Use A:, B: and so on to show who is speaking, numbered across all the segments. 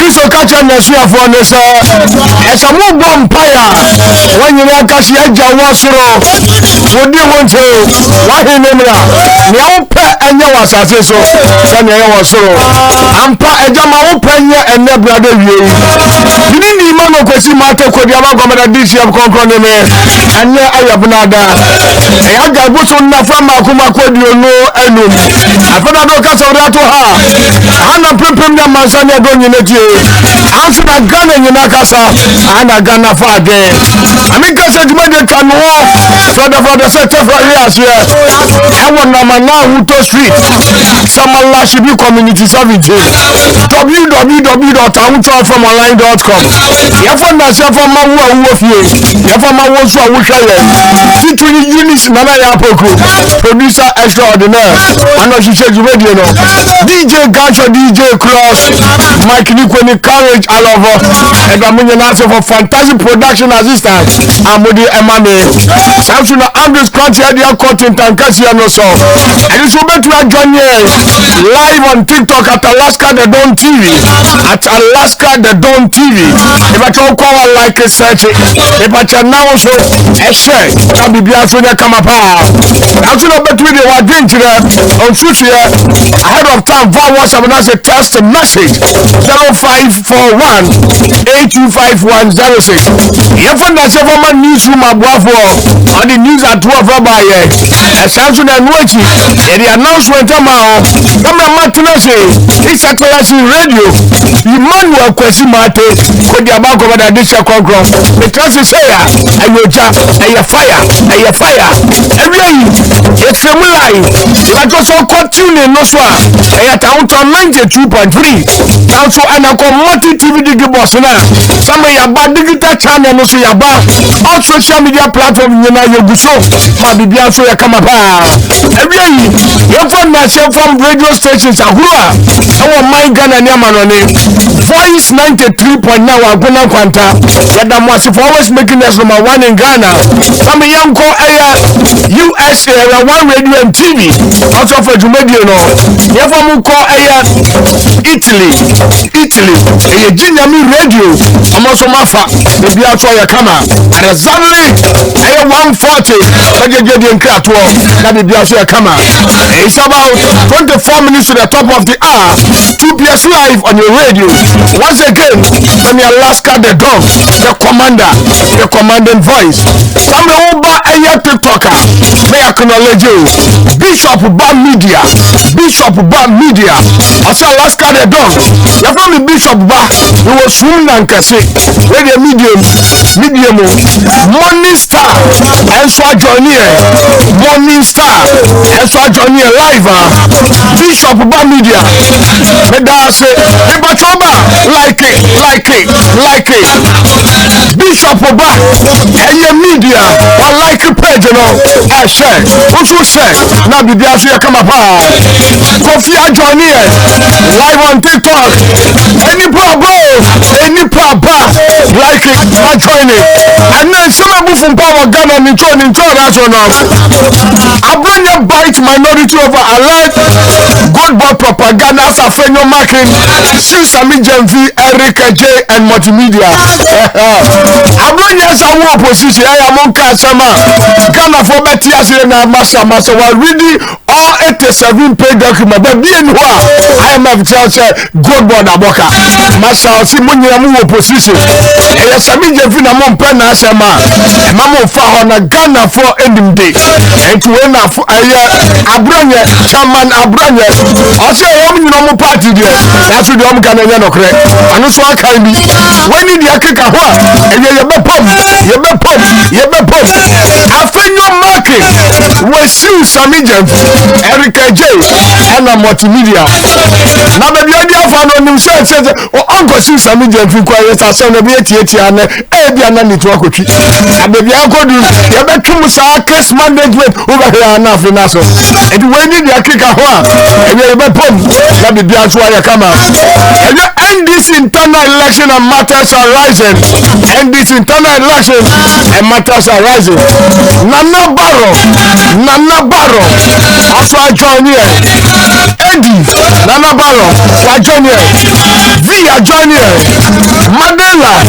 A: Kristo kacha nasuafo ne sa esamu bompaya wanyina kashi agya wasoro wodi wonte wahenemra ne opa anya wasase so ya ne wasoro ampa ejama opa anya enne brada wie ni ma no kwesi mate kodi abagomada disiam konkro ne me anya ayabnada ya gabo so na fama kuma kodi no enu afana do ka so rato ha ana prepem na mansanya do nyine tie anso na Ghana nyina kasa ana Ghana fa de ami kasa duma de tano for the set of areas here I want na Ahotor street Samala Shibi community 17 www.ahotorfromonline.com yafa na sefa mawu awu fie yafa mawu so awu hweye tituni units nana ya poku producer extraordinaire ano shishe jumedie no DJ Gacho DJ Cross Mike Nikweni Courage Alovo edamunye na se for fantastic production assistant amodi emane Samsung Andrew Scott here the content and Cassia no so and this will be to join live on TikTok at Alaska the Don TV at Alaska the Don TV if I talk call like a search if I can now so a share can be so there come up I'm to bet with the what drink on shoot here ahead of time for WhatsApp and a text message 0541-825106 you find that several newsroom above on the news at 12 by Samsung and Wachi the announcement about it's a class radio Emmanuel Kwesi Mate could the about over the dish congress the class is here and you jump and you fire every it's a live but also continue no swap at Ahotor 92.3 also and a multi TV boss now some of your bad digital channel no so your bar all social media platform you know you go so maybe be also you come up every you from national from radio stations ahura our my Ghana nyamanone voice 93.9 agona kwanta yada mo for always making us number 1 in Ghana some young call USA one radio and TV also for Jumedio no you from call Italy Jinyami radio almost mafa be out for your camera exactly 140 get the crato that be out for your camera it's about 24 minutes to the top of the hour 2 PS live on your radio once again from your Alaska the dog the commanding voice some over a TikToker may acknowledge you Bishop Bar Media also Alaska the dog you from the Bishop Bar we was soon and kase radio medium Morning Star and so journey Morning Star and so journey live Bishop Bar Media that's it like it Bishop Bar and your media or like a page you know I share what you say now the day you come up Kofi journey live on TikTok any problem like it I join it and then some people from power Ghana in that's one I bring a bite minority over I like good boy propaganda as a friend marking since I meet Jenvi Eric J and multimedia I bring yes I want opposition I am on Kasama Ghana for better as in a master while reading all 87 page document but being who I am a church good boy Aboka master Simon opposition yes I mean Jenvi na mon pen na sema mama fa on Ghana for ending day and to win Abranye chairman Abranye also you know mo party there that's what you can no correct and so I can be when you dey keka ho and you be pop afenyo market we see Samijem Eric J and multimedia na be dey afa no nim say onko see Samijem fi kwa yesa so na be etia na e bia na network otwi na be bia kodu you be twum sa case management over here na fi na so and when you dey keka ho and you be pop na be bia so ya kama and this internal election and matters are rising and this internal election and matters are rising Nana Barrow also join here Eddie Nana Baro wa join here Via join here Mandela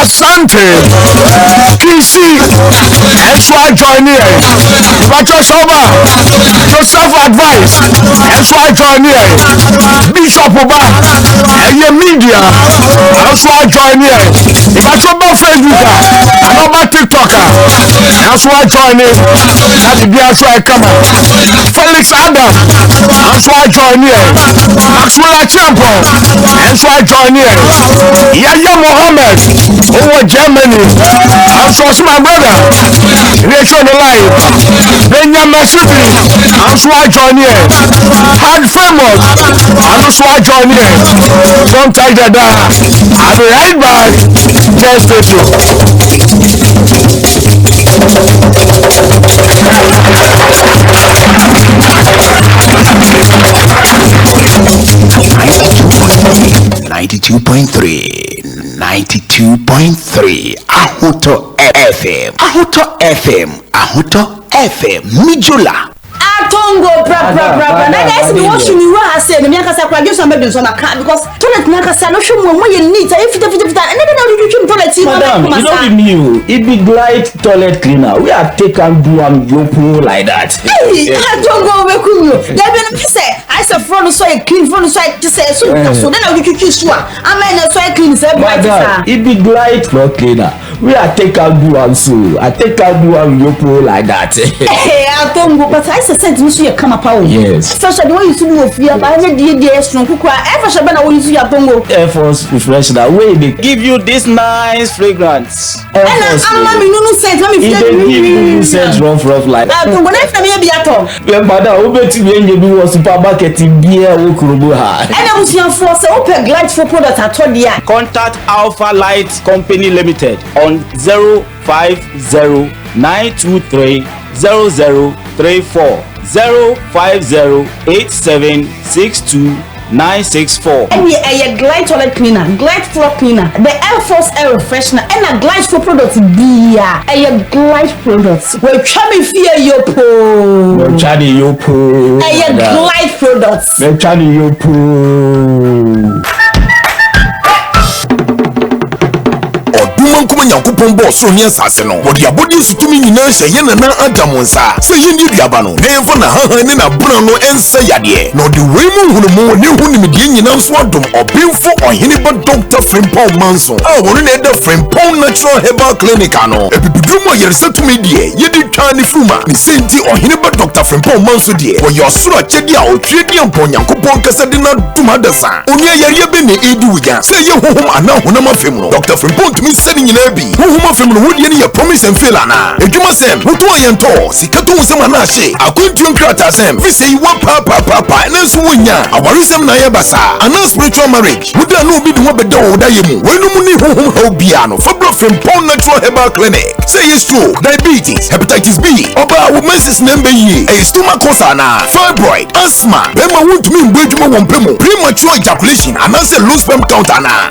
A: Asante Kisi Eswa join here Bacho Soba Joseph Advice Eswa join here Bishop Oba Eye Media Eswa join here Bacho Ba Facebook Anoba TikTok Eswa join here That be Eswa come Felix Adam Eswa join here Maxwell Champo Eswa join here Yaya Mohammed over Germany Eswa my brother Rachel the live Benjamin Sibi Eswa join here Hard Famous Eswa join here Don't touch the door I'll be right back just stay
B: .3 Ahotor FM Ahotor FM Mijula
C: Atongo bra na guys me want me wa ase me akasa kwa just am be so na car because toilet na akasa no hwe mo ye neat I fit and then you toilet
D: madam you don't be new it be glide toilet cleaner we are take and do am yopo like that
C: Atongo we kunyo ya be no say I say front so clean front so just say so then you twitwi so am na so clean say
D: madam it be glide floor cleaner we are take and do am so I take and do am yopo like that
C: Atongo but I say you see come up
D: yes
C: especially when you see me fear by the strong kukwa ever shaba na you see Atongo
D: Air Force refresher way they give you this nice fragrance
C: and I'm no sense let me
D: feel sense rough like
C: Atongo na feel me be ato
D: yeah madam obeti be enye bi wo supermarket bia wo kurobo ha
C: and I'm seeing for say open glide for product at all there
D: contact Alpha Light Company Limited on 050-923-0034 050-8762-964
C: and a glide toilet cleaner glide floor cleaner the Air Force air refreshener and a glide for products beer a glide products we try me fear your po a glide products
D: we try your po
B: Kuma Yakupon boss on your sassano. What your body is to me in a Shayana Adamonsa. So you need Yabano. Never na Bruno and Sayadie. No the women who know new Hunimidian Swantum or Bilfo or Hiniba Doctor Frimpon Manson. Oh, one other Frimpon Natural Herbal Clinicano. If you do more, you're set to me, dear. You did Tiny Fuma, the Sainty or Hiniba Doctor Frimpon Manso, dear. Or your Sura Chedia or Tredian Ponyakupon Casadina Dumadasa. Onya Yabini Eduya. Say you home and now Hunama Fimo. Dr. Frimpon to me setting in Ebi. Who from the wood any promise and failana. If you must send, who do I ento? Sikatu Samanashi. I couldn't crack as him. We say what papa and then Swunya. Our reason Nayabasa. And no spiritual marriage. Would I know be the one bedo Dayamu? When no money home Hobiano. For from Pond Natural Herbal Clinic. Say it's true. Diabetes, hepatitis B. Oba women's number ye. A stomach cosana. Fibroid, asthma. Bema won't mean Bridgemo Wompemo. Premature ejaculation. And answer low sperm count.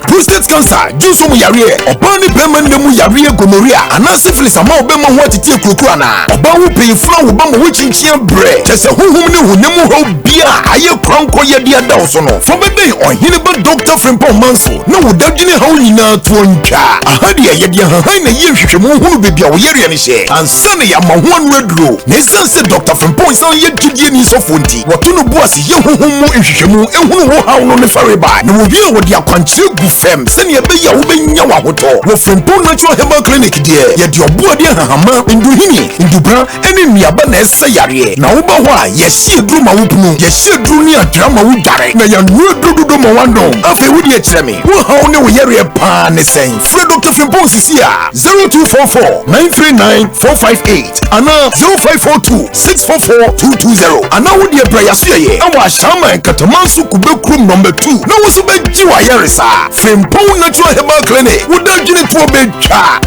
B: Prostate cancer. Juice Yare. Upon the payment the Muyaria gonorrhea. And syphilis among Bema what to take Kukrana. Oba who pay flour Bama which in cheer bread. Just a who nemu ho beer. Aye crown koya dia dawsono. From a day on Hiniba Doctor Frimpon Manso. No dagini how you know to uncha. A hadia yadia haina yeshimu who be your yerianishe. And sunny a one red row. Nesan said Dr. Frimpon son yet Gideon of Funti. What to no boss young who ishimu and who how on the ferry by. No be what your country bufem. Send your bay yawa hoto. Wo Frimpon Natural Herbal Clinic dear. Yet your body hama in Duhini, in Dubra, and in Miabane Sayari. Now Bawa, yes, she drew my whoopnu, yes, she drew near drama with Derek. Now you do my window. After would you tell me? Who how no area pan is saying? Fred Dr. Frimpon is here. 0244-939-458 and 0542-644-220 and now would you pray as ye our Shama and Katamansu Kubekrum number 2 no was a bed Jiwa Yarisa Frimpon Natural Herbal Clinic would not get it to a bed cha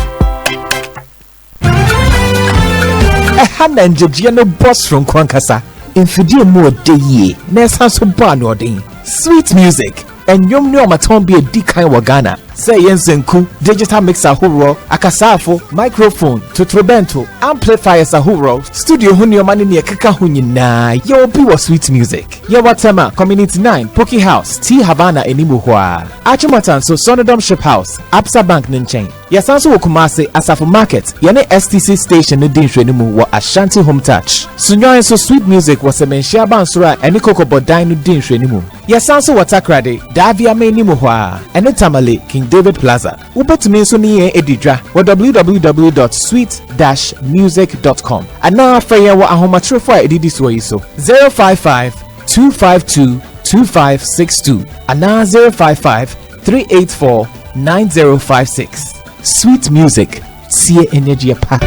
E: Hana Njejiano boss from Kwankasa infidie more day na sanso ba no den sweet music and yom no maton be a dikai wagana Say yensenku, digital mixer huro, akasafo, microphone, tutrobento, amplifiers ahuro, studio hunyo mani ni kaka hunyina. Yo biwa sweet music. Yo watema, Community 9, Poki House, T Havana Enimuhwa. Achimatan so Sonodom Ship House, Absa Bank Ninchain. Yasanso Wokumase, Asafo Market, Yane STC station no dinshwenimu wa Ashanti Home Touch. Sunyoy so sweet music was a menshia bansura and Nikoko Bodai no dinshwenimu. Yasanso Watakrade, Davia me nimuhwa, and Tamale, King David Plaza. Ubetumi so niye edidra wa www.sweet-music.com. And now after wa ahomatrofo edidi so 055-252-2562 and now 055-384-9056. Sweet music, see energy pa.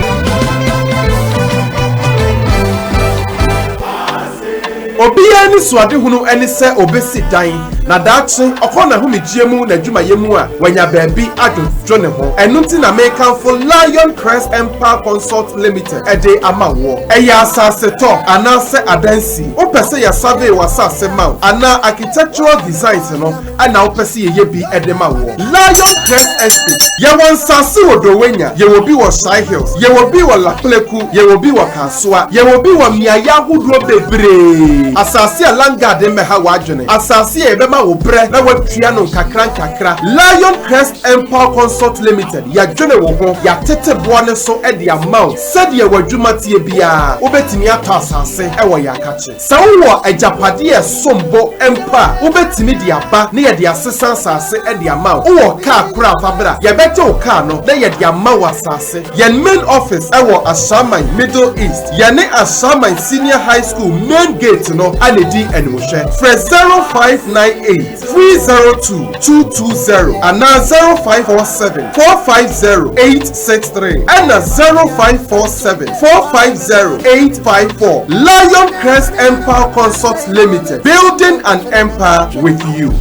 A: Obia ni swade hunu eni se obesi dan na daakye okona hu megiemu na dwuma yemu a wanya baabi adwodwo ne ho enunti na make for Lion Crest Empire Consult Limited ede amawo eya asase to anase adansi opese ya survey wasase ma ana architectural designs no ana opese ye bi ede mawo Lion Crest Estate ye won sase wodowenya ye wo bi wo Shy Hills ye wo bi wo Lapleku ye wo bi wo Kasoa ye wo bi wo miaya huduo bebre asase alanga de meha wadwene asase e bema wo bre na watua no kakra Lion Crest Empire Consult Limited ya dwene wo ho ya tete boa ne so e de amount said ye wadwuma tie bia obetimi ata asase e wo ya kache sa wo ajapade e sombo empire obetimi de aba ne ye de asesa asase e de amount wo car kura fabra ye bete wo car no na ye de amount asase ye main office e wo Asaman Middle East ye ne Asaman Senior High School main gate no anedi enwohwe fresh 0598-302-220 and 0547-450-863 and 0547-450-854. Lion Crest Empire Consult Limited, building an empire with you.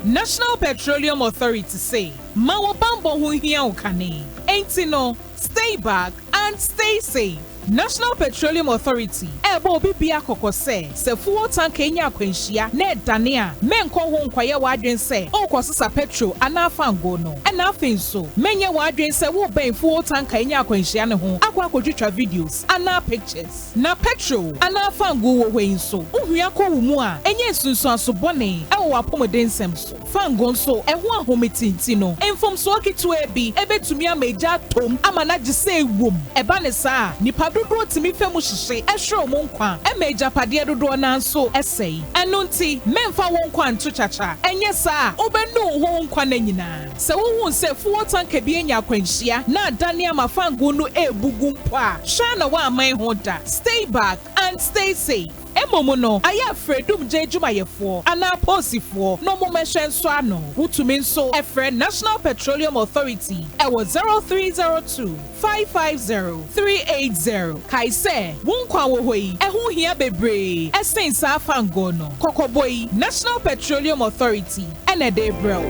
F: National Petroleum Authority say, Mawa Bambo hu hiya ukane. Ain't no, stay back and stay safe. National Petroleum Authority ebo bibia kokose se fuel tank enya akwanhia na edane menko ho nkwaye wadwen se okosesa petrol anafa ngo no na afin so menye wadwen se wo ben fuel tank enya akwanhia ne ho akwa kodwitwa videos ana pictures na petrol anafa ngo wo hwen so ohua ko wo mu a enye sunsu asobone e wo apomodensem so fango so e ho ahometinti no enfom so akitu ebi ebetumi ameja tom amana gise ewom eba ne sa nipa dodo timi femu hihye ehwe mo nkwa emeja pade dodo na nso esei enunti memfa wo nkwa nto chacha enye sa obenu ho nkwa na nyina se wo hu se fuo tanka bi enya akwanhia na dane amafango no ebugu mpo a hwa na wa aman ho da stay back and stay safe. Emomo no aya fredum je dwumayefo ana posifo no momehwe nso ano wutumi nso efre National Petroleum Authority ewo 0302-550-380 kaise wonkwa wo hoi ehu hia bebre esensa afango no kokoboi National Petroleum Authority ene de bro.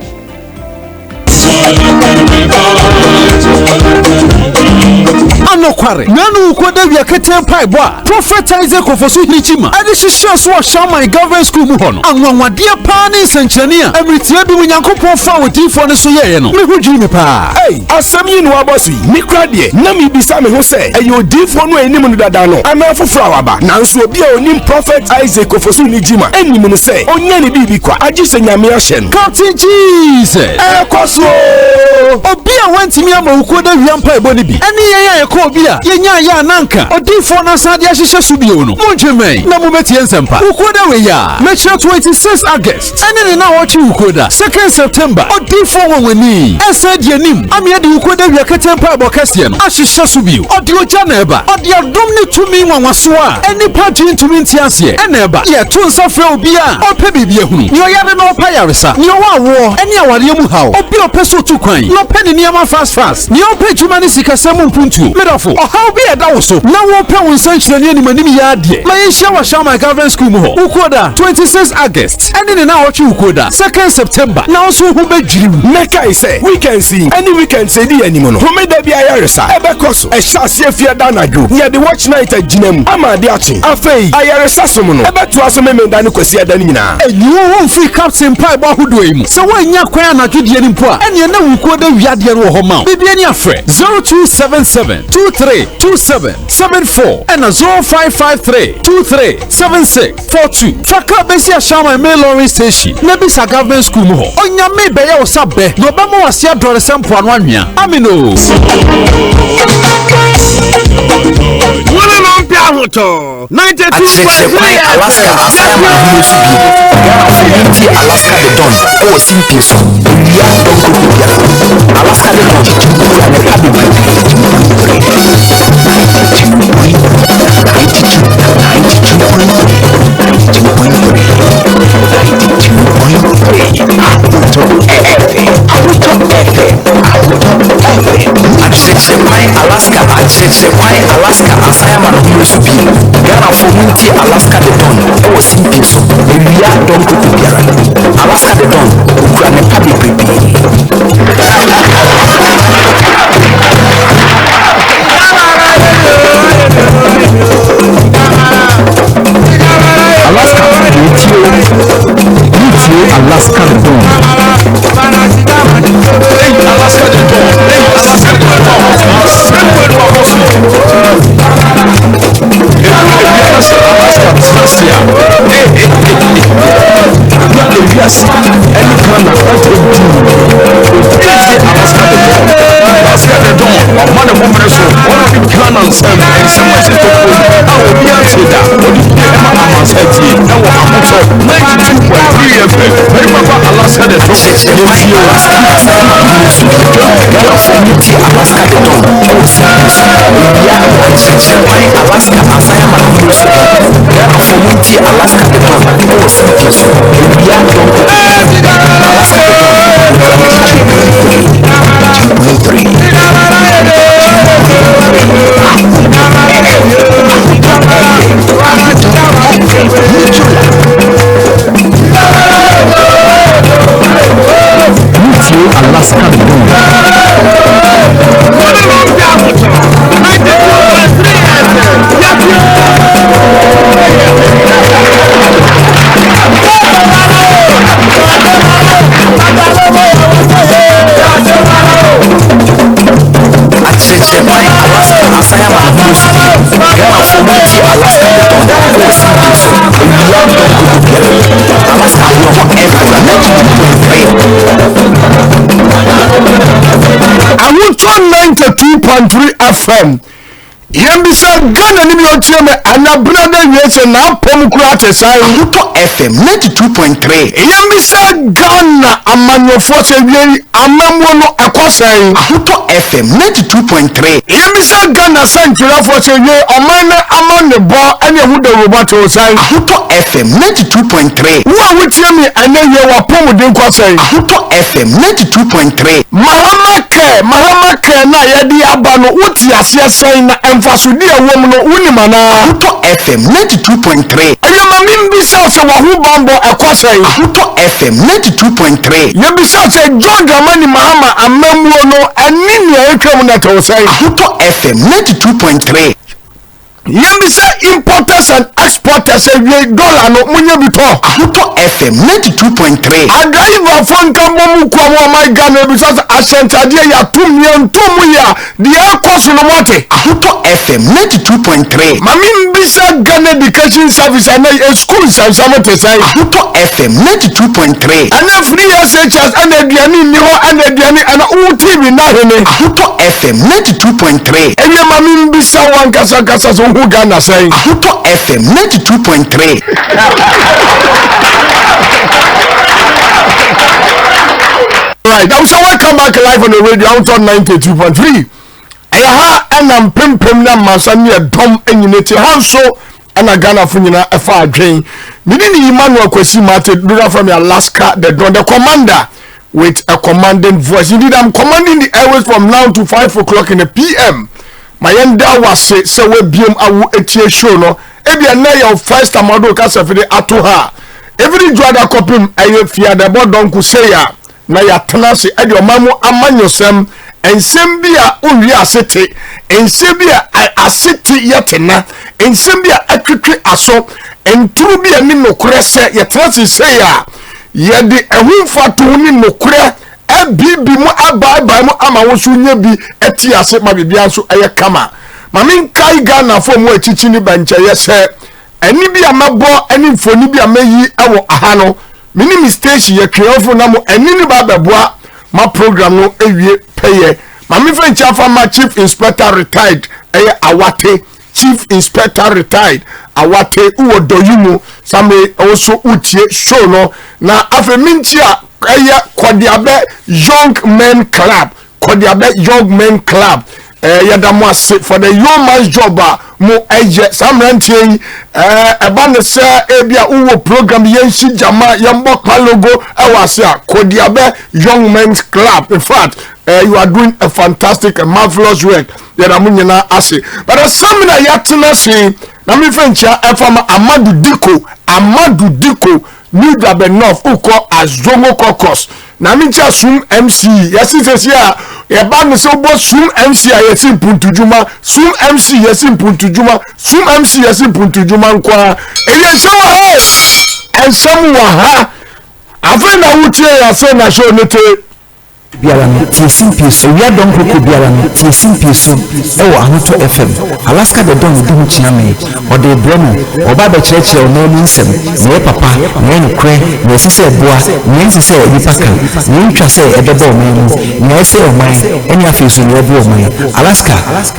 G: Anokware nanu ukwada wi akete pai bo a Prophet Isaac Ofosu Hirichima ade hihye so a Shaman Government School mu ho no anwanwade pa ne nsankyerene a emritie bi Nyankopon fa wodifo ne so yeye no me hudwi me pa
B: asam yi no abosi mikra de na mi bisa me ho se ayo odifo no enim no dada no ana foforo awaba nanso obi a onim Prophet Isaac Ofosu Hirichima enim no se onya ne bibi kwa agi se nyame ahye no
G: Captain Jesus
B: kwaso
G: obi a wantimi ama ukwada wi ampa ebo ne bi ene yeye ko obi a yenya ya nanka odifo na sade ahyehyɛ so bio no monjemai na mobetie nsempa ukwada we ya mecha 26 August ene ne na wochi ukwada 2nd September odifo wonwani esa die nim amia de ukwada wi akatempa ebo kase no ahyehyɛ so bio odi oja na eba odi adom ne tumi nwanwaso a ene pagi ntumi ntiase ene eba ye to nsa fra obi a opa bibia hunu ni oyare na opa yaresa ni owawo ene aware mu hawo obi opeso tu kwan no peni niama fast ni opa juma ne sikasam mpuntu abusuafo ɔhaw bi ɛda wo so na wɔpɛ wo nsankyerɛnne animanim yɛ adeɛ ma yɛnhyia wɔ Shama Government School mu hɔ wokoda 26 August ɛne ne na wɔtwe wokoda 2nd September na wo so ho bɛdwiri mu
A: mɛka sɛ weekend si ɛne weekend sɛ di anim no homeda bi ayaresa ɛbɛkɔ so ɛhyɛ aseɛ fie da anadwo yɛde watch night agyina mu ama ade akye afei ayaresa som no ɛbɛtoa so memenda no kwasi ada no nyinaa
G: ɛni wo mfiri captain paebɔ ahodoɔ yi mu sɛ woanya kwan anadwodeɛ no mpo a ɛneɛ na wokoda wiadeɛ no wɔ hɔ ma wo bibia ne afrɛ 0277 232774 ɛna 0553 237642 fakra bɛsi ahyɛma mail lorry station na bisa government school mu hɔ onyame bɛyɛ wo sa bɛ na ɔbɛma wase adɔre sɛ mpoano anwea amino
A: wone no mpɛ Ahotor 92.3
B: Alaska asayama ahumusu bi Unity Alaska the Don ɛwɔ Simpieso owia dɔnkɔkɔbia Alaska the Don kura ne pa bebree Alaska asayama ahumusu bi Ghana for Unity Alaska the Don ɛwɔ Simpieso owia dɔnkɔkɔbia Alaska the Don kura ne pa bebree Alaska Alaska the Don Alaska the Don
A: Ahotor 92.3 FM. Yembisa Ghana ni miotie me anabra da wiese na apom kura tesai
B: Ahotor FM 92.3
A: Yembisa Ghana amanyofo se wieri amamwo no ekosai
B: Ahotor FM 92.3
A: Yembisa Ghana santura fo se wie oman amane bo ene hu da roboto sai
B: Ahotor FM 92.3
A: wo wutie me ene ye wapom de nkosai
B: Ahotor FM 92.3
A: Mahama ke na yedi aba no wuti ase sai na emfasodi awom no wunima na
B: Ahotor FM 92.3
A: ayama mimbisa se wa hu bambo ekosai
B: Ahotor FM 92.3
A: yebisa se John Dramani Mahama amamuo no anini ekram na tawsai
B: Ahotor FM 92.3
A: yembisa importers and exporters we dollar no munye bito
B: Ahotor FM 92.3
A: adriver fon kambo kwa wa my Ghana bisa asentade ya tumye ntumu ya de ekoso no mote
B: Ahotor FM 92.3
A: mami mbisa Ghana Education Service and school sansamote sai
B: Ahotor FM 92.3
A: ana free SHS ana aduane ni ho ana aduane ana UTV na hene
B: Ahotor FM 92.3
A: enye mami mbisa wankasa kasa so hu Ghana say
B: Ahotor FM 92.3
A: Right, now so welcome back live on the radio Ahotor 92.3 Ayaha enam pempem na masani edom enyineti hanso ana Ghana fu nyina efa adwen mini ni Emmanuel Kwesi Mate dura from Alaska the Don the commander with a commanding voice. Indeed, I'm commanding the airways from now to 5 o'clock in the PM. mayenda wase se we biem awu etie show no ebia na your first amado ka safide ato ha every joada kopim aye fiada bodonku say ya na ya tenase ade omamu amanyosem ensem bia onwi asete ensem bia asete yetena ensem bia atwetwe aso enturu bia ni nokure se yetenase say ya ye de ehunfato ni nokure bibi mu abai mu ama wo so nya bi eti ase ma bibia so eye kama mame kai Ghana fo mu achichi ni banche ye se eni bi amabo eni mfoni bi amayi ewo aha no mini station ye twefo na mo eni ni ba beboa ma program no ewie peye mame fenchi afa ma chief inspector retired eye awate chief inspector retired awate uwo doyumu same also utie show no na afa minchi a Kodiabe Young Men Club. Kodiabe Young Men Club. Yadamwase for the young man's job. Mo eje samrantie ebane se ebia uwo program yenshi jama yambo logo awase Kodiabe Young Men's Club. In fact, you are doing a fantastic and marvelous work. Yadamunyana ase. But a seminar yatena se na mi fencha efama Amadu Diko New Dabe North uko Azongo Caucus na mincha sum MC yesi sesia e ba me so bo sum MC yesi puntujuma sum MC yesi puntujuma sum MC yesi puntujuma nkwa eye sewa he ensem wa ha afa na wutie ya se na show nete
H: biara no tie Simpieso wia don koko biara no tie Simpieso ewo Ahotor FM Alaska the don di mchia me ode bremo oba be chirechire no mu nsem ne papa ne nkre ne sise boa ne sise nipa kan ne ntwa se edebo oman mu ne se oman eni afesu ne obo oman Alaska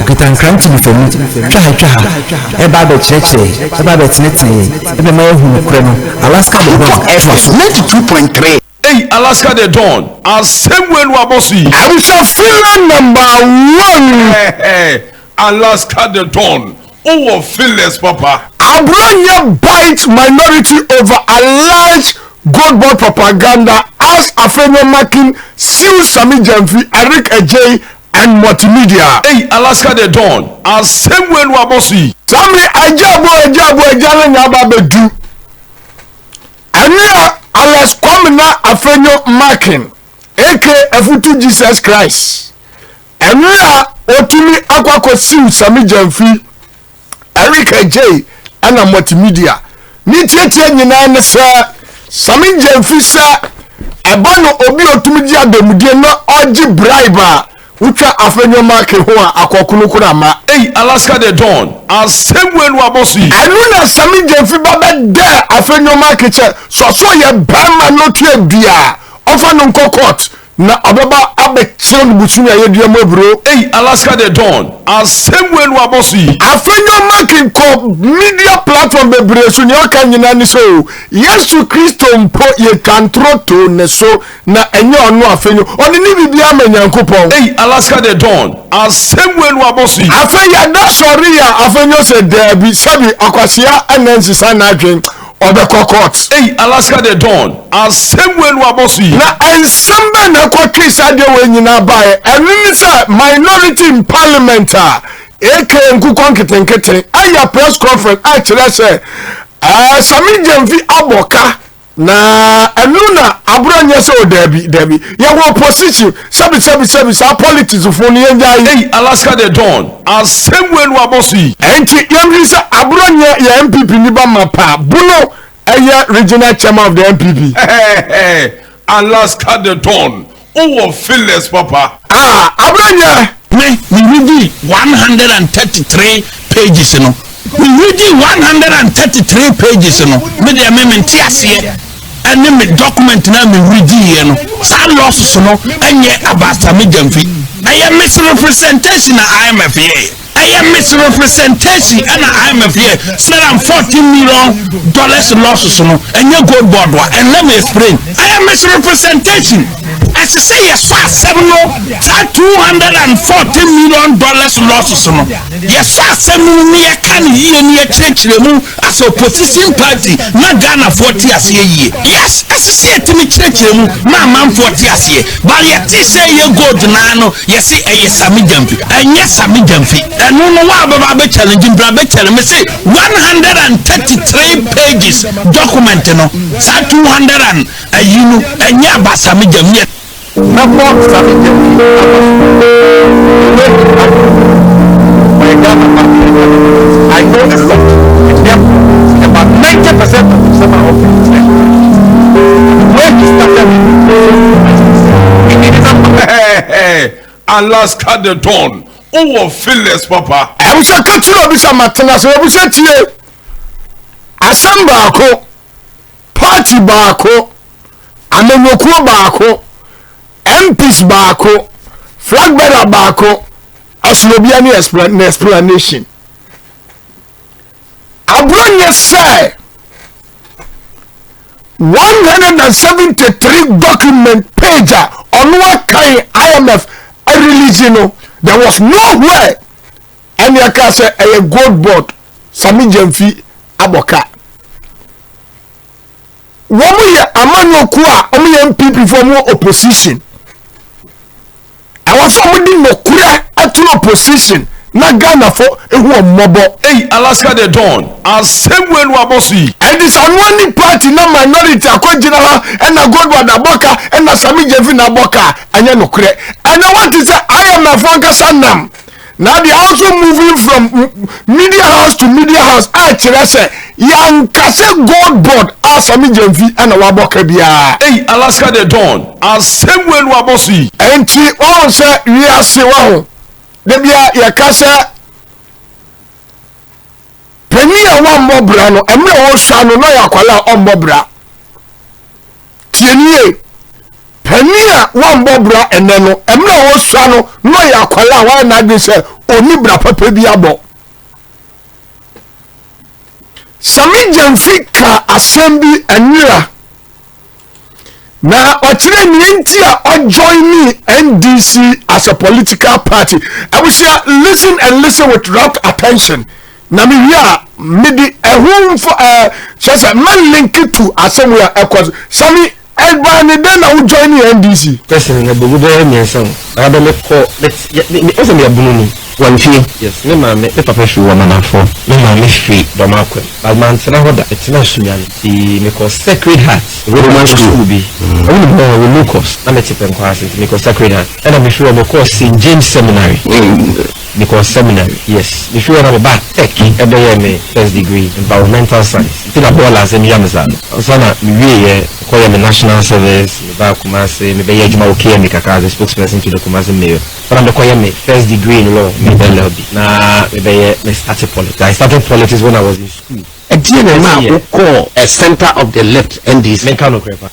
H: kitan kranti ni fomu twa eba be chirechire eba be tinetine ebe ma ehu nkre no Alaska the don FM 92.3.
B: Hey, Alaska the Dawn, as same way we are bossy.
A: I shall feel number 1.
B: Hey, Alaska the Dawn. Oh, fearless, Papa.
A: Abranya bite minority over alleged gold propaganda as Afenyo Makin, Siu Sami Jamfi, Eric Ejay, and multimedia.
B: Hey, Alaska the Dawn, as same way we are bossy.
A: Sami Ejabo Nyababedu. Anya Alas Kwamina Afenyo Makin, aka Efutu Jesus Christ. Anya Otumi Akwako Siu Sami Jamfi, Eric J and multimedia. Ni tietie nyina ne se Sami Jamfi se ebano obi otumi dia demudie no oji bribe utwa Afenyo Makin ho akokunu kuna ma.
B: Hey, Alaska the Dawn, as same way we are bossy.
A: Anu na Sami Jamfi baba de Afenyo Makin che so ye bama no tue bia ofa no court na obeba abekire busu ya yedua mobro.
B: Hey, Alaska the Dawn, as same way we are bossy.
A: Afenyo Makin ko media platform bebre so ne oka nyina ni so Yesu Kristo mpo ye kantroto ne so na enye ono Afenyo oni ni bibia manyankopon.
B: Hey, Alaska the Dawn, as same way we are bossy.
A: Afenya da sorry ya Afenyo se debi sabi akwasia anansi sana adwen obeko court.
B: Hey, Alaska the Dawn, as same way we are bossy.
A: Na ensemble na kwa kisa de we nyina bae enni say minority in parliament aka nkukon ketenkete aya press conference a kire say Sami Jamfi aboka na enuna abranya say odabi ye wo opposition sabi sa politics for ni enjai.
B: Hey, Alaska the Dawn, as same way we are bossy.
A: Enti yamri say abranya ya MPP ni ba mapa buno aya regional chairman of the MPP.
B: Hey, Alaska the Dawn. Oh, fearless, Papa.
A: Abranya
I: we read 133 pages no. We read 133 pages no. Me the amendment here and me document na me read here no. Sa loss no enye about Sami Jamfi. I am misrepresentation na IMF here. I am misrepresentation and IMF here. Say I'm $14 million losses no. And you gold board and let me explain. I am misrepresentation. I say yes for $240 million losses no yes for $7 million can ye church as opposition party na Ghana 40 as ye yes as say timi church na man 40 as ye but ye say ye go na no yes say Sami Jamfi and yes Sami Jamfi and no wa baba be challenging baba challenge me say 133 pages document no sa 200 and nya ba Sami Jamfi
A: na mo Sami Jamfi I know a lot and therefore about 90% of some of where he started Alaska the dawn. Oh, Phyllis, Papa. I was a country of this Matana, so I was at you. Assam Bako, Party Bako, Amonoku Bako, MPs Bako, Flag Bearer Bako, Aslobiani explanation. Abronya say 173 document pager on what kind IMF a religion. There was nowhere any can say a gold board Sami Jamfi Aboka. Womu ye amano kuwa omu ye MPP for more opposition. I was somebody no kura atu opposition na Ghana for ehu mobo.
B: Hey, Alaska the dawn. As same way we abosi.
A: And this one party na minority akojina and na God wa Aboka and na Sami Jamfi na Aboka anya no kura. And I want to say I am a Franka Sandam. Now they are also moving from media house to media house. I say young Kase gold board as Sami Jamfi and Waboka bia.
B: Hey, Alaska the dawn. As same way we abosi.
A: And she all say we are sewa. De bia ya Kase Premier one mobra no emre wo sha no ya kwala on mobra. Tienie Penia one bobra and then emra wo swa no no ya kwala wa na gbe se oni bra papa bi abo Sami Jamfi ka assembly anira na ochire nienti a join me NDC as a political party. I will say listen and listen with rapt attention. Na me wia midi ehun for just a man link to assembly ekwas Sami Everybody then I will join the NDC.
H: Person na bugu be me san. Aba me ko me o se me abunu ni. One fee. Yes, me ma me papa show one na for. Me ma me free do ma ko. But man tena hoda etina sunyani. Ti me ko Sacred Heart. Roman school bi. O ni mo we Lucas. Na me tipen kwa asenti me ko Sacred Heart. And me show me ko St James Seminary. Because seminary, yes. If you want to back tech, me first degree environmental science. It's about as a Yamazan. Also, we call me national service, me Kumasi, me be Juma okay, me kaka as a spokesperson to the Kumasi mayor. But I'm the me first degree in law, me LLB. Now me started politics. I started politics when I was in school.
J: A DNA call a center of the left NDC.
H: Menkano Kreva,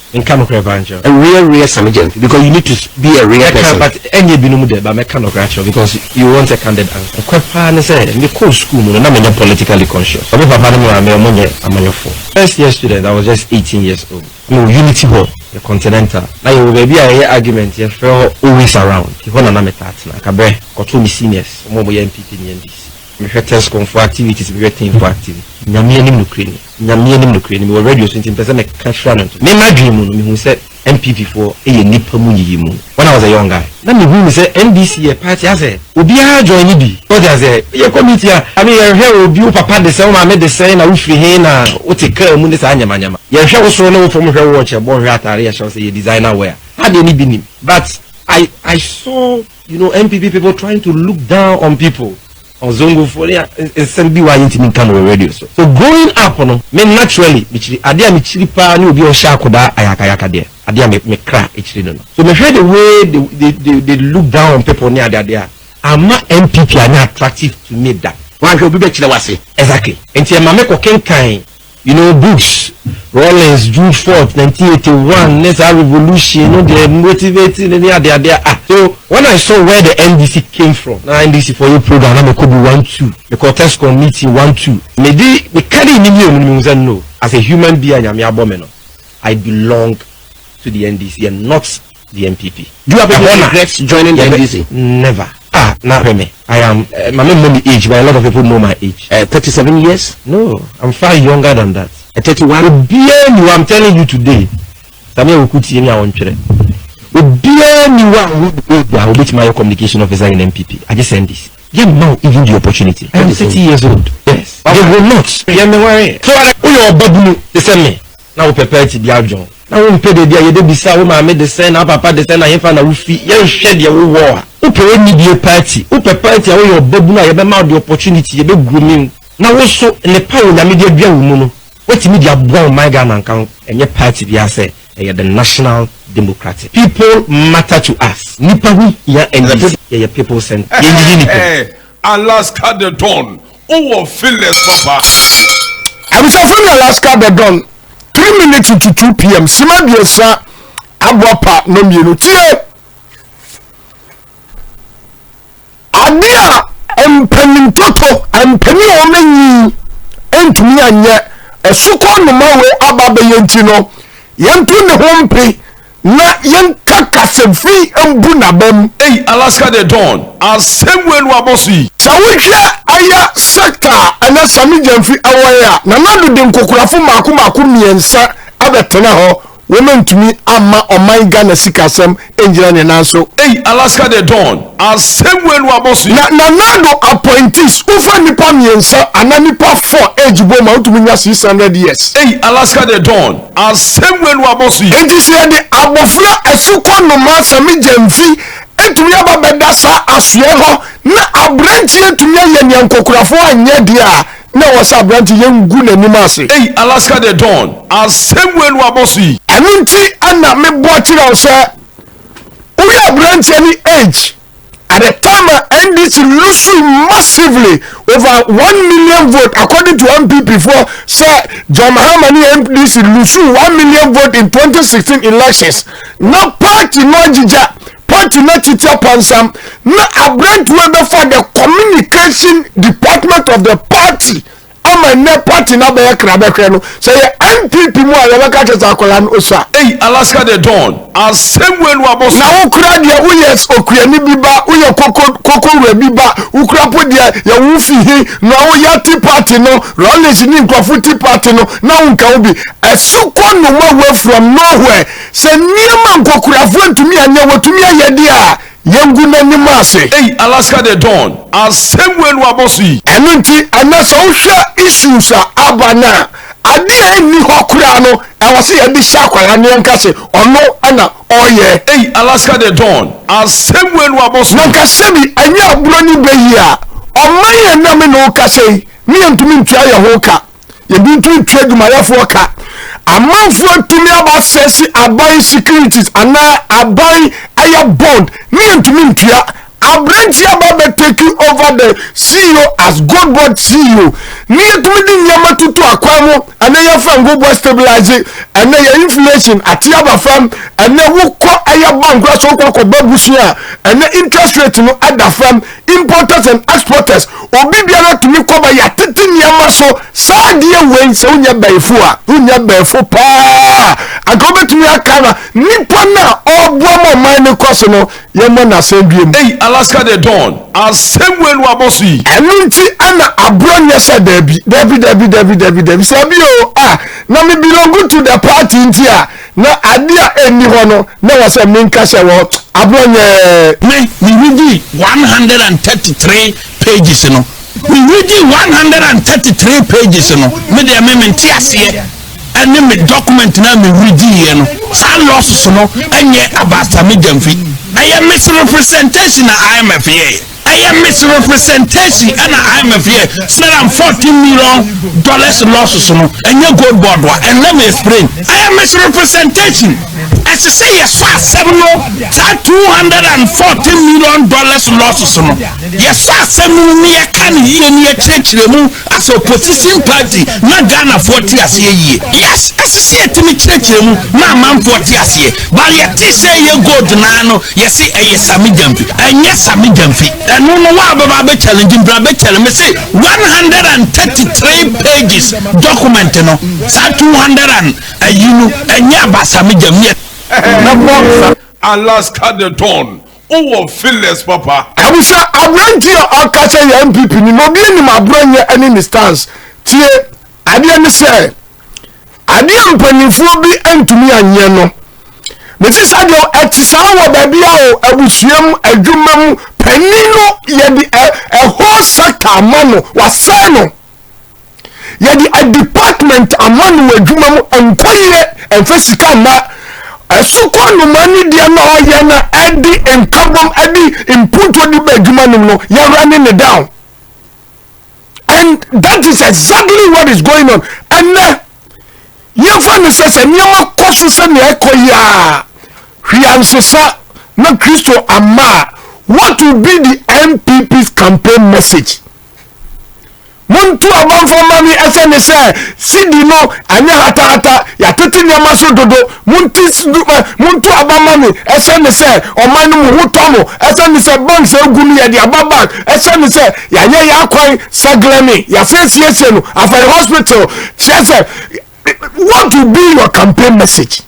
J: a real Sami Jamfi, because you need to be a real person.
H: But any binude, but Mekano Gracho, because you want a candid answer. Quepana said, me call school, no, I'm politically conscious. I'm a first year student, I was just 18 years old. No, Unity Hall, the Continental. Now you will be a argument, you feel always around. You want to name it, Kabe, got 2 seniors, more MPP in NDC. Me test for activities, me team for activity. Nyamie nim no kreni. Me were radio so person me ka hra no. Me ma dream no me hu say MPP for e nipa mu yiyi mu. When I was a young guy. Na me hu say NDC party as obi a join bi. What as e committee I mean here obi papa de say o ma me de say na wo firi he na o te ka mu de sa nyama. Ye hwe wo so no wo fom hwe wo che bo hwe atare ya show say ye designer wear. How dey ni bi nim. But I saw, MPP people trying to look down on people. On Zongo for SMB why intimate can radio. So growing up me naturally adia me chili pa ni obi o sha koda ayaka there. Adia me crack no. So me heard the way they look down on people near there. Ama MPP are not attractive to me that.
J: One should be better wase.
H: Exactly. Enti ma me ko kenkan Bush, Rollins, June 4th, 1981, next revolution, they motivating and there. So when I saw where the NDC came from, now NDC for you program, I could be 1-2, the Cortes committee 1-2. Maybe the carry no, as a human being, I belong to the NDC and not
K: the MPP.
J: Do you have any regrets joining the NDC?
K: Never. Not me. I am. My name know the age, but a lot of people know my age.
J: 37 years?
K: No, I'm far younger than that.
J: 31?
K: I'm telling you today. Samia Ukuti ni awonchire. I will be my communication officer in MPP. I just send this. Give now even the opportunity. I am 30 years old. Yes. They will not. Yeah, me worry. So your babu they send me. Now we prepare to be John. Now we pay the day you dey bisa we ma make the send now papa the send na him fa na we fi. You share the war. We pay any the party. We prepare to your babu na you be ma the opportunity you be grooming. Now we so in the power na media bia wo mu no. What media bua my Ghana kan enye party bia say the National Democratic. People matter to us. Nipa we ya NDC. Yeah, people send.
A: Hey, Alaska the Dawn. Oh, fearless papa. I'm suffering Alaska the Dawn. 3 minutes to 2 p.m. Sima biesa abwapa no mienu tie. Adia empenin toto empeni omenyi entumi anye esuko no mawe ababe yenti no yentu ne hompe na yenka kasefi embu na bam. Hey, Alaska the Dawn asemwe no abosi sawuhwe aya sector ana sami jamfi awaya na nadu de nkokurafo maako miensa abetena ho womentumi ama oman Ghana sikasem enjira ne nanso. Hey, Alaska the Dawn asemwe no abosi na nadu appointees ufa nipa miensa ana nipa 4 age boma utumi nya 600 years. Hey, Alaska the Dawn asemwe no abosi enti se de abofra esuko no ma sami jamfi entumi ababeda sa asue ho na abranti entumi ye nyankokurafo anye dia na wasa abranti yengu na nimase. Hey, Alaska the Dawn asemwe no abosi enunti ana mebo kira so we abranti any age at the time NDC losing massively over 1 million vote according to MPP for say John Mahamani NDC losing 1 million vote in 2016 elections. No party no jija party na titia pansam na abrant we be for the communication department of the party ama ne party na be krabekre no say MPP mu a ka tesa akola no osa. Hey, Alaska the Dawn asemwe no aboso na ukura dia uyes okua ni biba uye koko we biba ukura po dia ya wufi hi na uya ti party no rollers ni nkrofo ti party no na unka obi esuko no ma from nowhere say niema nkokurafo ntumi anya wotumi ayede a yengu na nimase. Hey, Alaska the Dawn asemwe no abosi enunti anasa uhwe issues abana ade ni hokura no awase yedi shakwala ne nkase ono ana oye. Hey, Alaska the Dawn asemwe no abosi na nkase bi anya abroni beyi a oman na me no kase mi ntumi ntua ye hoka ye bi ntu trade mayafo ka amanfo tumi abasesi abai securities ana abai aya bond mi ntumi ntua abranti ababe take over the CEO as God board CEO ni ntumi di nyama tutu akwamo ana ya fa ngo stabilize ana ya inflation ati abafam ana wukọ aya bank so ko babusia ana interest rate no adafam importers and exporters obi biara tumi ko ba ya tete nyama so saadie wen se unya baifo pa agobetumi akana nipa na obuamo man ne koso no yemo na sendiem. Hey, Alaska the Dawn asemwe no abosi enunti ana abronye se David sabio na me belong to the party ntia na adia eni ho no na wase minka se wo abronye
I: me read 133 pages no we read 133 pages no me the amendment ase and me document na me read here no sa loss no enye abasa me jamfi I am misrepresentation na IMF here. I am misrepresentation and IMF here. Said I'm $14 million losses no and you gold board and let me explain. I am misrepresentation. As I say yes fast $214 million losses no. Yes fast me can hear me church as opposition party na Ghana 40 as ye. Yes, as I say to me church na man 40 as ye. But yet say you gold na no yes Sami Jamfi and yes Sami Jamfi. No wa be challenging be tell me say 133 pages document no sa 200 and you know enya ba Sami Jamfi
A: na box Alaska the Dawn. Oh, Phyllis, Papa.
B: I will say, I went to your catch your MPP. No, be in my brain, any stance. Tie, I didn't say, I didn't penny for be and to me and yeno. Mrs. Adio, at Sawa, baby, I will swim a jumam penino, yet a whole sector, mano, was sano. Yet a department, a man with jumam and quiet and physical ma. A so called money, dear, no, yana, Eddie and Kabum, Eddie, in Punto di Bejumanum, you're running it down. And that is exactly what is going on. And your family says, and your courses and your koya. He answers, not Christo Ama. What will be the MPP's campaign message? Muntu abam for money SNSA sidi no anya hata ya tete nyama so dodo muntu abam money SNSA omanu mu hutomo SNSA bank se gunu ya dia baba SNSA ya nya ya kwan saglemi ya face no after hospital chef. What will be your campaign message?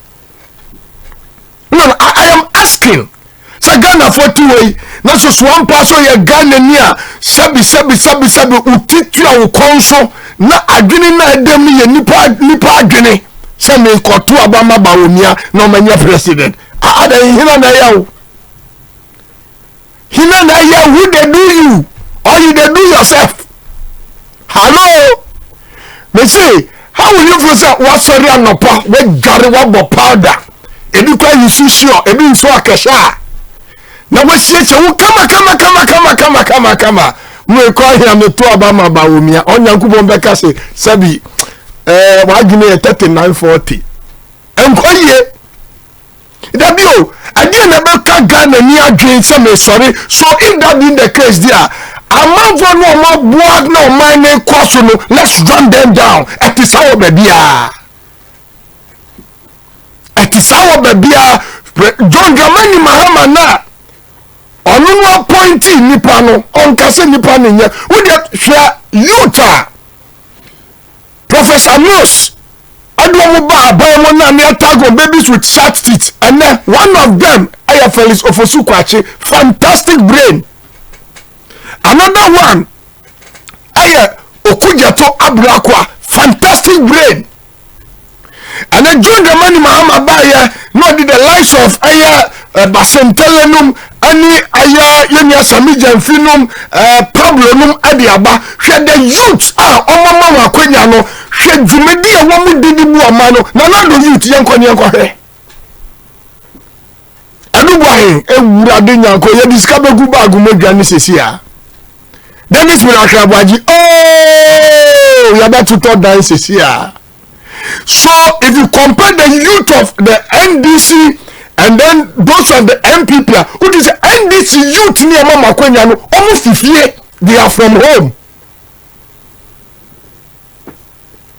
B: No, I am asking. So Ghana for 2 way. Na so one person ya Ghana nia sabi utitu ya ukonso na adwene na edem ye nipa adwene se me kotu abama bawonia na omanya president ada hina na yawo who they do you or you they do yourself. Hello, me say how will you feel say what sorry anopa we jare wa powder ebi kwa you sure ebi nso akesha na we say wo kama we call him me to abama bawumia onyankubon beka say sabi wa gine 3940 enkoye dabio ade na beka Ghana ni adwen say me sorry. So if that be the case there among for no more board no mine course no, let's run them down at this hour babia John Dramani Mahama na onu appointee nipa no onkase nipa ne nya wo de hwa Utah Professor Nose adwo ba mo na me atago babies with short teeth and then one of them Felix Ofosu-Kwakye, fantastic brain. Another one Okujato Abrakwa, fantastic brain. And then John Dramani Mahama Baya, not the likes of Basentelenum, Ani Yenya Samijan Finum, Pablo Adiaba, she the youth Omama Kwenyano, she Jumedia Wamu Didi Buamano, Nana youth Yanko. Adubahe, Radinyanko, you discover Guba Gumogani Sesia. Dennis Milakabwaji, oh, you're about to talk down Sesia. So if you compare the youth of the NDC and then those of the MPP, which is NDC youth near Mama Kwenyano, almost 50, they are from home.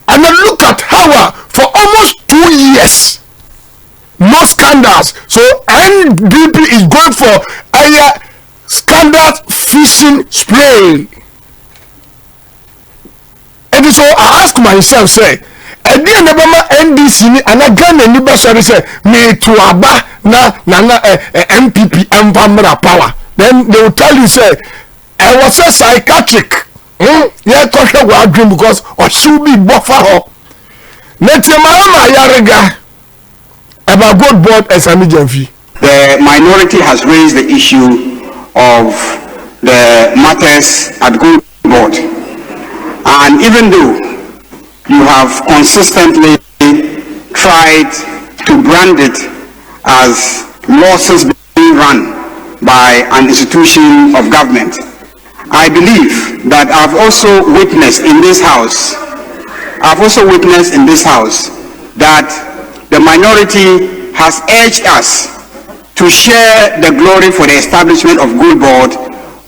B: And then look at how for almost 2 years, no scandals. So NDP is going for a standard fishing spray. And so I ask myself, say, and then the NDC and again the neighbor say me to aba na MPP and Vamra power. Then they will tell you say I was a psychiatric. Yeah, dream because or should be buffer her. Netemama Yarega about good board as a Jamfi.
L: The minority has raised the issue of the matters at good board, and even though you have consistently tried to brand it as losses being run by an institution of government, I believe that I've also witnessed in this house that the minority has urged us to share the glory for the establishment of Good Board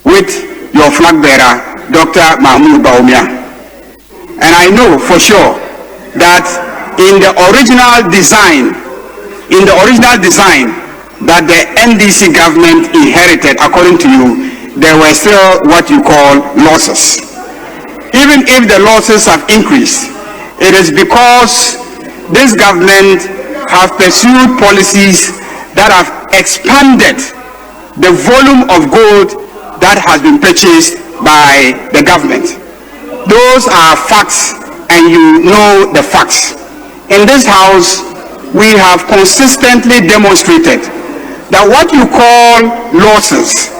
L: with your flag bearer, Dr. Mahmoud Bawumia. And I know for sure that in the original design that the NDC government inherited, according to you, there were still what you call losses. Even if the losses have increased, it is because this government have pursued policies that have expanded the volume of gold that has been purchased by the government. Those are facts, and you know the facts. In this house, we have consistently demonstrated that what you call losses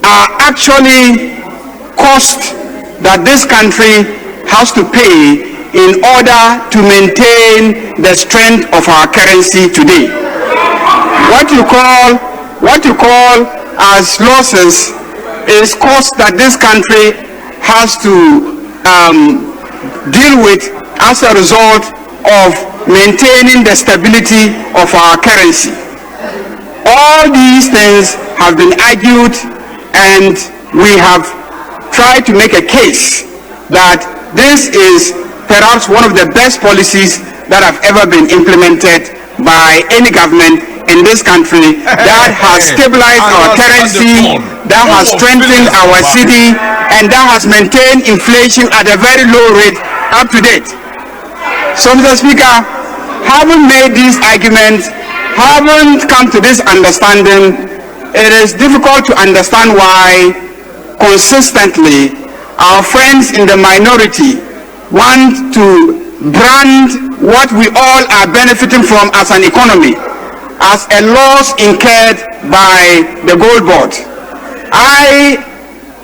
L: are actually costs that this country has to pay in order to maintain the strength of our currency today. What you call as losses is costs that this country has to deal with as a result of maintaining the stability of our currency. All these things have been argued, and we have tried to make a case that this is perhaps one of the best policies that have ever been implemented by any government in this country that has stabilized our currency, that has strengthened our city, and that has maintained inflation at a very low rate up to date. So, Mr. Speaker, having made these arguments, haven't come to this understanding, it is difficult to understand why consistently our friends in the minority want to brand what we all are benefiting from as an economy as a loss incurred by the gold board. I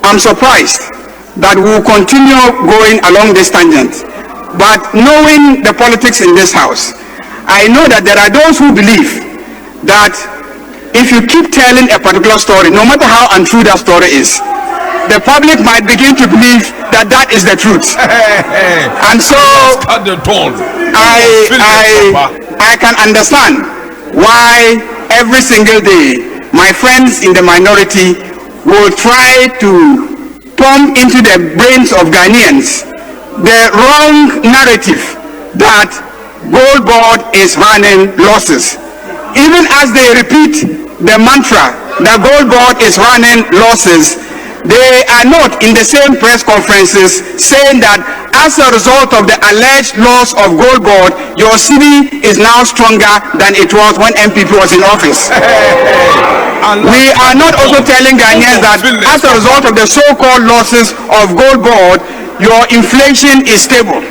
L: am surprised that we will continue going along this tangent, but knowing the politics in this house, I know that there are those who believe that if you keep telling a particular story, no matter how untrue that story is, the public might begin to believe that that is the truth. And so I can understand why every single day my friends in the minority will try to pump into the brains of Ghanaians the wrong narrative that gold board is running losses. Even as they repeat the mantra that gold board is running losses, they are not in the same press conferences saying that as a result of the alleged loss of gold board, your city is now stronger than it was when MPP was in office. We are not also telling Ghanaians that as a result of the so-called losses of gold board, your inflation is stable.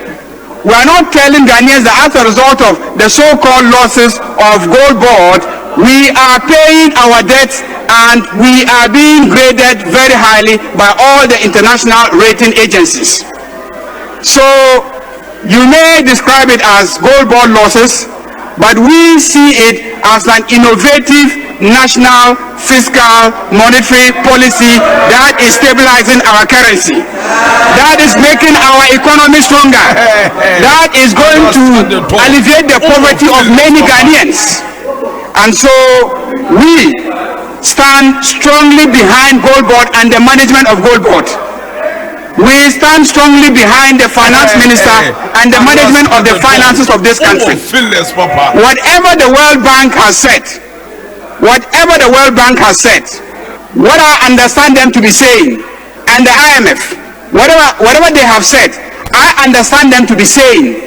L: We are not telling Ghanaians that as a result of the so-called losses of gold board, we are paying our debts and we are being graded very highly by all the international rating agencies. So you may describe it as gold board losses, but we see it as an innovative national fiscal monetary policy that is stabilizing our currency, that is making our economy stronger, that is going to alleviate the poverty of many Ghanaians. And so we stand strongly behind gold board and the management of gold board. We stand strongly behind the finance minister and the management of the finances of this country. Whatever the World Bank has said, what I understand them to be saying, and the IMF, whatever they have said, I understand them to be saying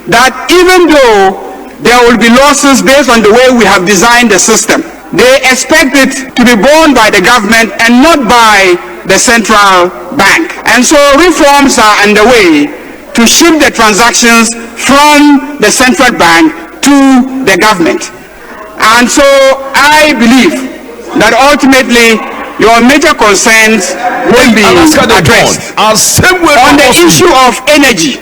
L: that even though there will be losses based on the way we have designed the system, they expect it to be borne by the government and not by the central bank. And so reforms are underway to shift the transactions from the central bank to the government. And so I believe that ultimately your major concerns will be addressed. On the issue of energy,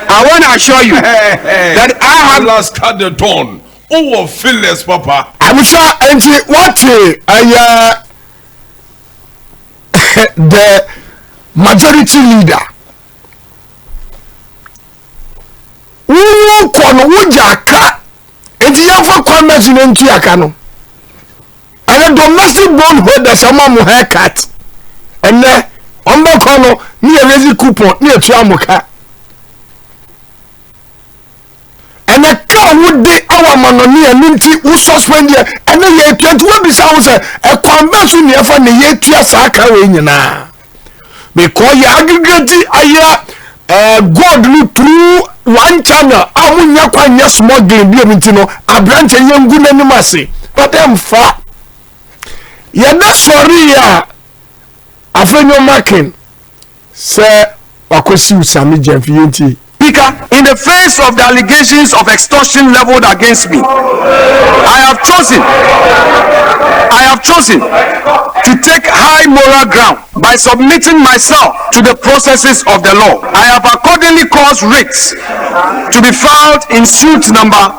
L: I want to assure you that I have
A: last cut the tone. Oh, Phyllis, Papa. I'm sure, and what the majority leader. Who kono wujaka? Enti yafa kwa machine ntu yakano. And domestic bond holder sama mu haircut. And ombo kono ni erezi coupon ni etu amuka. And a car would be our money and minty who suspend here and then you 21 sounds a convention here for the year to Saka na because you aggregate God look through one channel. I will not quite smuggling be a mintino a branch and young good animasi, but I'm fat Yada sorry ya Afenyo Makin say wakosi usami Jemfi.
M: Speaker, in the face of the allegations of extortion leveled against me, I have chosen to take high moral ground by submitting myself to the processes of the law. I have accordingly caused writs to be filed in suit number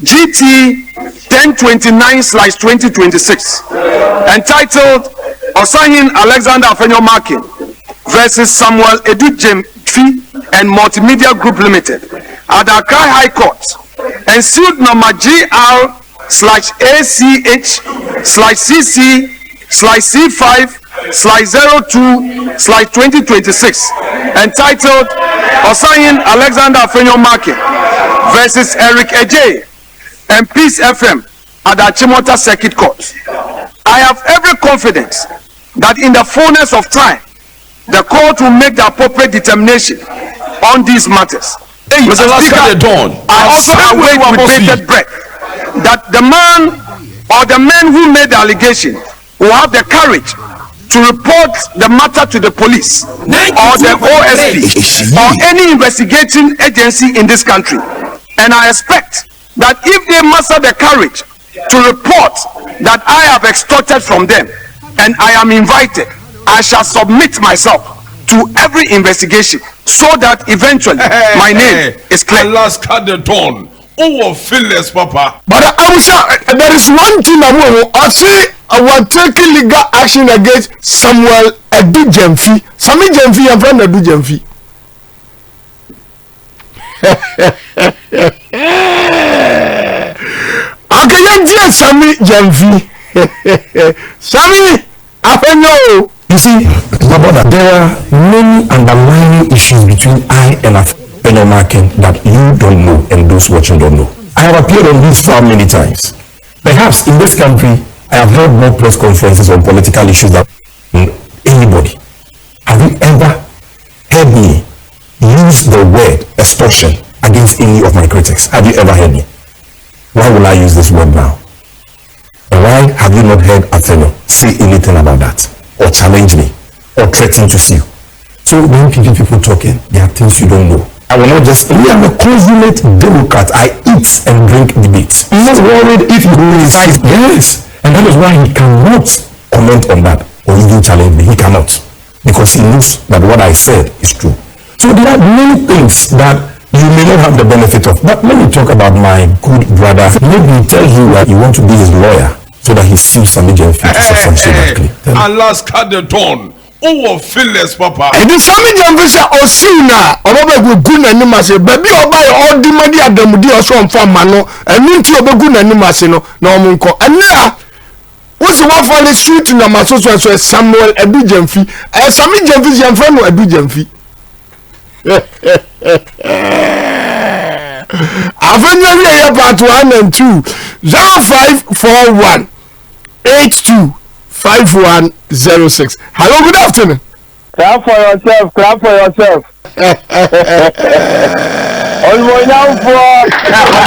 M: GT 1029/2026 entitled Osahin Alexander Afenyo Makin versus Samuel Edu Jemfi and Multimedia Group Limited at the Accra High Court, and suit number GR/ACH/CC/C5/02/2026 entitled Osahin Alexander Afenyo Makin versus Eric Ejay and Peace FM at the Achimota Circuit Court. I have every confidence that in the fullness of time, the court will make the appropriate determination on these matters. Mr. Speaker, I also await with bated breath that the man or the men who made the allegation will have the courage to report the matter to the police or the OSP or any investigating agency in this country. And I expect that if they muster the courage to report that I have extorted from them and I am invited, I shall submit myself to every investigation so that eventually my name is clear.
B: Last cut the dawn. Oh, fearless, Papa.
A: But I will say there is one thing I say I will take legal action against Samuel Edu Jemfi. Sami Jemfi and friend Edu Jemfi. Okay, you Sami Jemfi. Sami, I know.
H: You see, my brother, there are many underlying issues between I and Afenyo Makin that you don't know and those watching don't know. I have appeared on this far many times. Perhaps in this country, I have held more press conferences on political issues than anybody. Have you ever heard me use the word extortion against any of my critics? Have you ever heard me? Why will I use this word now? And why have you not heard Afenyo say anything about that? Or challenge me, or threaten to sue? So when people talking, there are things you don't know. I will not just, I am a consummate Democrat. I eat and drink debates. I'm not worried if you decide. Yes. And that is why he cannot comment on that or even challenge me. He cannot. Because he knows that what I said is true. So there are many things that you may not have the benefit of. But let me talk about my good brother. Let me tell you that you want to be his lawyer so that he sues Sami Jemfi to substantiate that claim.
B: And last cut the dawn. Oh, fearless, Papa.
A: And the Sami Jemfi say Osina, Oba Guna Nimase, baby Oba all the money at the Mudi or so from Mano, and Minti Obaguna Nimasino, no Munko. And now, what's the one for the street in the Masos was Samuel Edu Jemfi, and Sami Jemfi's young friend Edu Jemfi. Avenue here part 1 and 2 0541 825106. Hello, good afternoon.
N: Clap for yourself, clap for yourself.